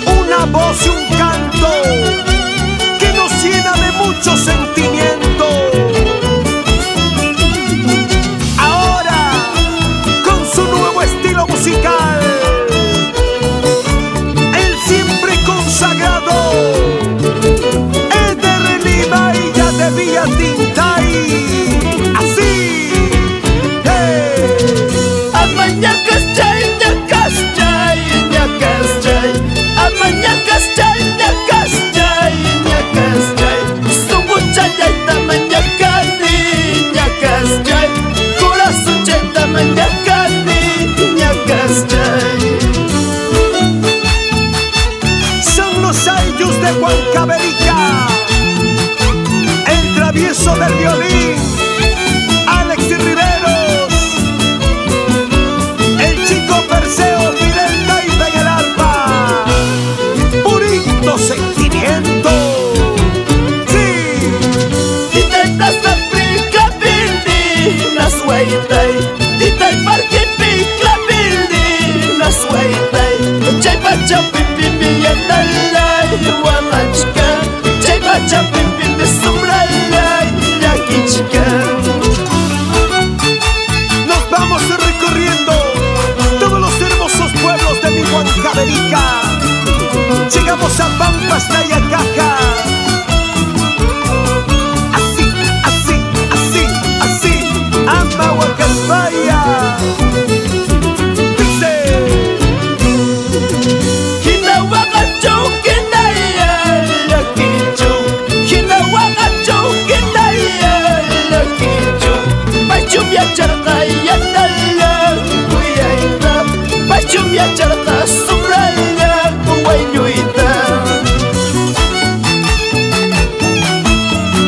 Una voz y un canto que nos llena de mucho sentimiento. Ahora, con su nuevo estilo musical, el siempre consagrado Eder Lima y ya de Villa Tintay. Así, son los ayllus de Huancavelica, el travieso del violín, Alex Riveros, el chico Perseo Miranda y en el arpa, purito sentimiento. Sí, nos vamos recorriendo todos los hermosos pueblos de mi Huancavelica. Llegamos a Pampas, Nayacaja. Así, así, así, así, Amahuacalpaya.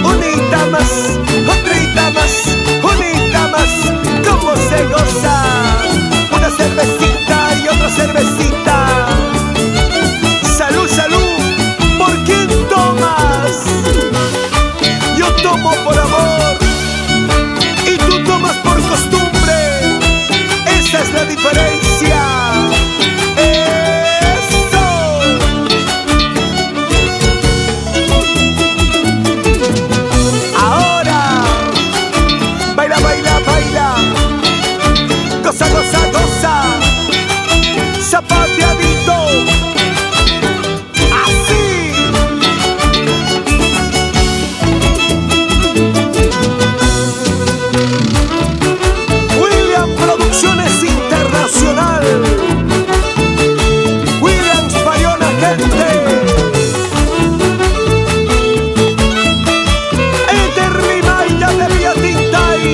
Unita más, otrita más, unita más, cómo se goza. Una cervecita y otra cervecita. Salud, salud, ¿por quién tomas? Yo tomo por amor y tú tomas por costumbre. Esa es la diferencia. Goza, goza, goza, zapateadito, así. William Producciones Internacional, Williams Bayona, gente. Eder Lima y ya de Villa Tintay.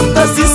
martes y